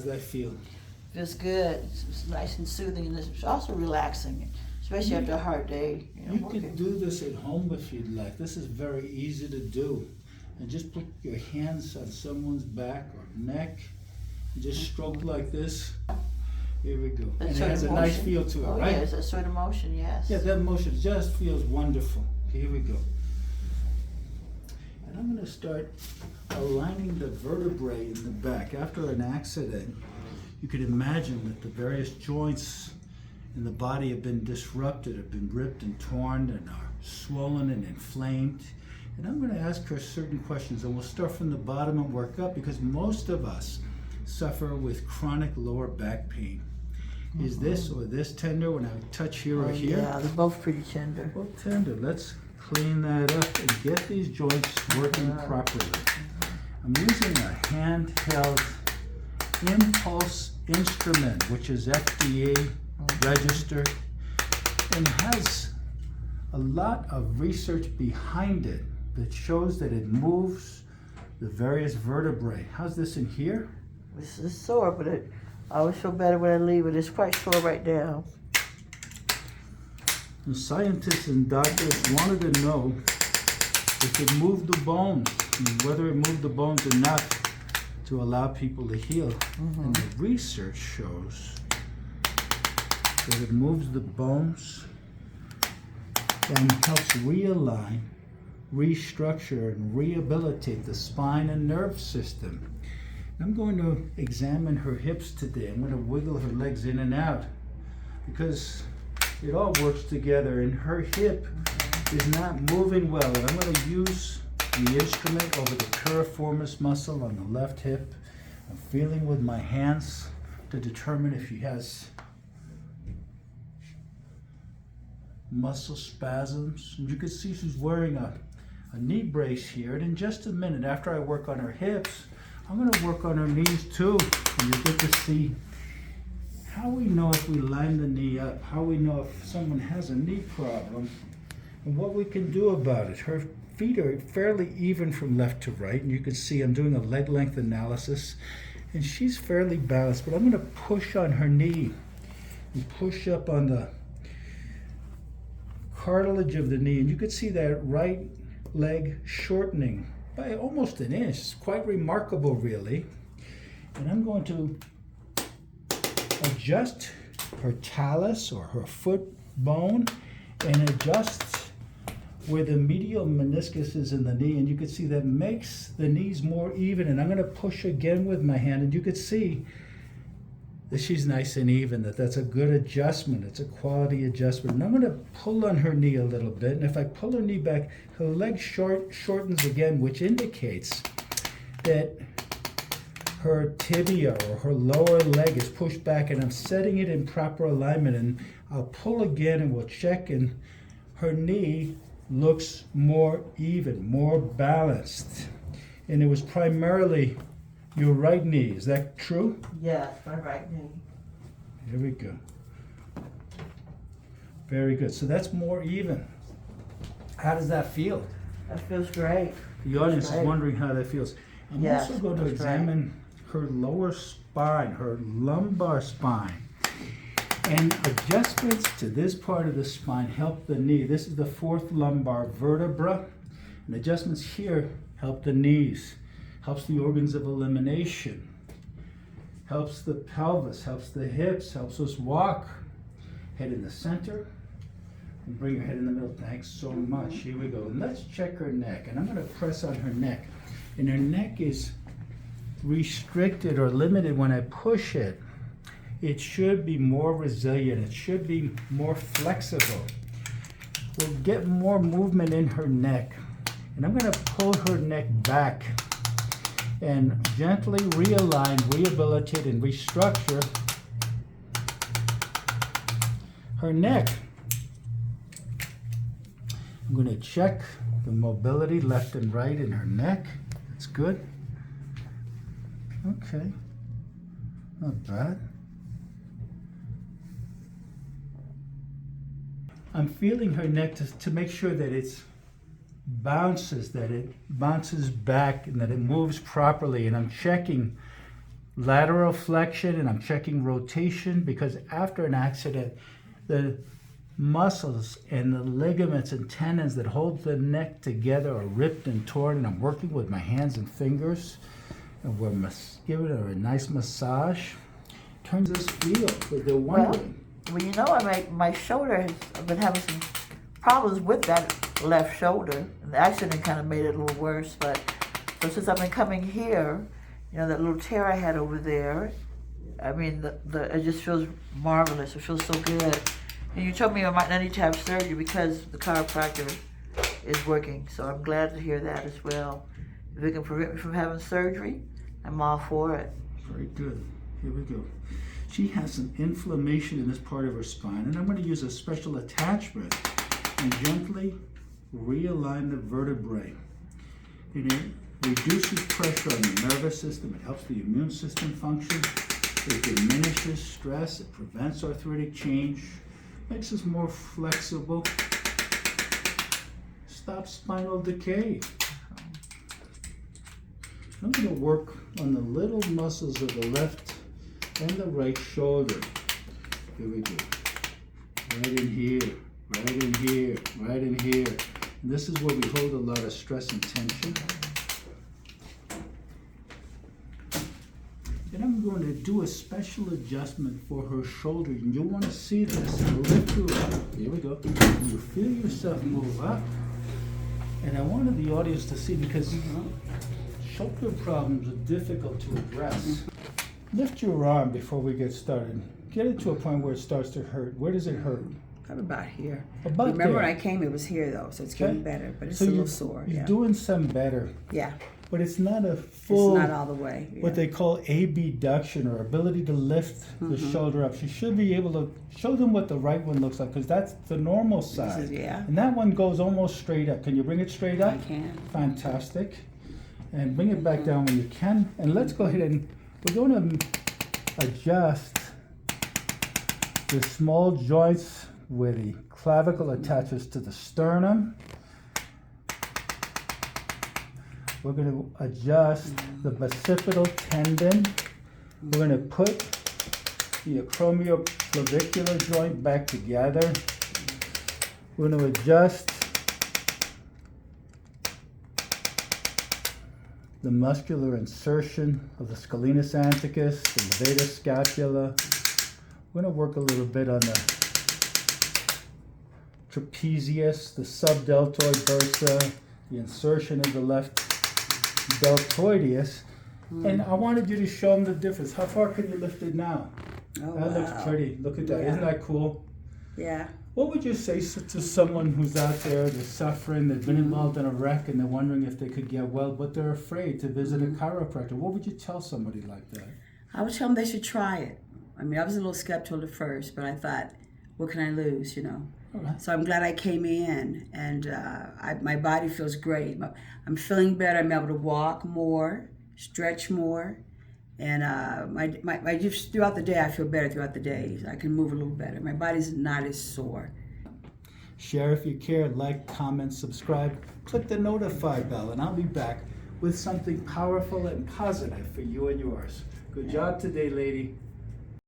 How does that feel? Feels good. It's nice and soothing, and it's also relaxing, especially after a hard day. You can do this at home if you'd like. This is very easy to do. And just put your hands on someone's back or neck. And just stroke like this. Here we go. That And it sort has of a nice motion. feel to it, Oh, right? yes, that sort of motion, yes. Yeah, that motion just feels wonderful. Here we go. And I'm going to start aligning the vertebrae in the back. After an accident, you could imagine that the various joints in the body have been disrupted, have been ripped and torn, and are swollen and inflamed. And I'm going to ask her certain questions, and we'll start from the bottom and work up, because most of us suffer with chronic lower back pain. Is this or this tender when I touch here or here? Yeah, they're both pretty tender. Both tender. Let's clean that up and get these joints working properly. I'm using a handheld impulse instrument, which is FDA registered and has a lot of research behind it that shows that it moves the various vertebrae. How's this in here? This is sore, but I always feel better when I leave it. It's quite sore right now. And scientists and doctors wanted to know if it moved the bones, and whether it moved the bones enough to allow people to heal. And the research shows that it moves the bones and helps realign, restructure, and rehabilitate the spine and nerve system. I'm going to examine her hips today. I'm going to wiggle her legs in and out because it all works together, and her hip is not moving well. And I'm going to use the instrument over the piriformis muscle on the left hip. I'm feeling with my hands to determine if she has muscle spasms. And you can see she's wearing a knee brace here. And in just a minute, after I work on her hips, I'm going to work on her knees too. And you get to see how we know if we line the knee up, how we know if someone has a knee problem, and what we can do about it. Her feet are fairly even from left to right, and you can see I'm doing a leg length analysis, and she's fairly balanced, but I'm going to push on her knee and push up on the cartilage of the knee, and you can see that right leg shortening by almost an inch. It's quite remarkable, really. And I'm going to adjust her talus or her foot bone and adjust where the medial meniscus is in the knee, and you can see that makes the knees more even. And I'm going to push again with my hand, and you can see that she's nice and even, that's a good adjustment. It's a quality adjustment. And I'm going to pull on her knee a little bit, and if I pull her knee back, her leg shortens again, which indicates that her tibia or her lower leg is pushed back, and I'm setting it in proper alignment. And I'll pull again and we'll check, and her knee looks more even, more balanced. And it was primarily your right knee. Is that true? Yes, my right knee. Here we go. Very good. So that's more even. How does that feel? That feels great. The audience is wondering how that feels. I'm Yes, also going to examine her lower spine, her lumbar spine. And adjustments to this part of the spine help the knee. This is the fourth lumbar vertebra. And adjustments here help the knees, helps the organs of elimination, helps the pelvis, helps the hips, helps us walk. Head in the center. And bring your head in the middle. Thanks so much. Here we go. And let's check her neck. And I'm going to press on her neck. And her neck is restricted or limited when I push it. It should be more resilient. It should be more flexible. We'll get more movement in her neck. And I'm going to pull her neck back and gently realign, rehabilitate, and restructure her neck. I'm going to check the mobility left and right in her neck. That's good. Okay. Not bad. I'm feeling her neck to make sure that it bounces back and that it moves properly. And I'm checking lateral flexion and I'm checking rotation, because after an accident, the muscles and the ligaments and tendons that hold the neck together are ripped and torn, and I'm working with my hands and fingers, and we're giving her a nice massage. Turns this feel that they're wondering. Well, you know, my shoulder I've been having some problems with that left shoulder. The accident kind of made it a little worse, but so since I've been coming here, you know, that little tear I had over there, I mean, it just feels marvelous. It feels so good. And you told me I might not need to have surgery because the chiropractor is working. So I'm glad to hear that as well. If it can prevent me from having surgery, I'm all for it. Very good. Here we go. She has some inflammation in this part of her spine, and I'm going to use a special attachment and gently realign the vertebrae. It reduces pressure on the nervous system. It helps the immune system function. It diminishes stress. It prevents arthritic change. Makes us more flexible. Stops spinal decay. I'm going to work on the little muscles of the left and the right shoulder. Here we go. Right in here, right in here, right in here. And this is where we hold a lot of stress and tension. And I'm going to do a special adjustment for her shoulder. And you'll want to see this. Lift her up. Here we go. You feel yourself move up. And I wanted the audience to see, because shoulder problems are difficult to address. Lift your arm before we get started. Get it to a point where it starts to hurt. Where does it hurt? Probably about here. About Remember there. when I came, it was here though, so it's getting better, but it's So a little sore. You're Yeah. doing some better, Yeah. but it's not a full, It's not all the way. Yeah. what they call abduction, or ability to lift the shoulder up. You should be able to show them what the right one looks like, because that's the normal side. yeah. And that one goes almost straight up. Can you bring it straight up? I can. Fantastic. And bring it back down when you can. And let's go ahead and we're going to adjust the small joints where the clavicle attaches to the sternum. We're going to adjust the bicipital tendon. We're going to put the acromioclavicular joint back together. We're going to adjust the muscular insertion of the scalenus anticus, the levator scapula. We're going to work a little bit on the trapezius, the subdeltoid bursa, the insertion of the left deltoideus. And I wanted you to show them the difference. How far can you lift it now? Oh, That looks wow. pretty. Look at that. Yeah. Isn't that cool? Yeah. What would you say to someone who's out there, they're suffering, they've been involved in a wreck, and they're wondering if they could get well, but they're afraid to visit a chiropractor? What would you tell somebody like that? I would tell them they should try it. I mean, I was a little skeptical at first, but I thought, what can I lose, you know? All right. So I'm glad I came in, and my body feels great. I'm feeling better. I'm able to walk more, stretch more, and just throughout the day, I feel better throughout the day. I can move a little better. My body's not as sore. Share if you care, like, comment, subscribe, click the notify bell, and I'll be back with something powerful and positive for you and yours. Good job today, lady.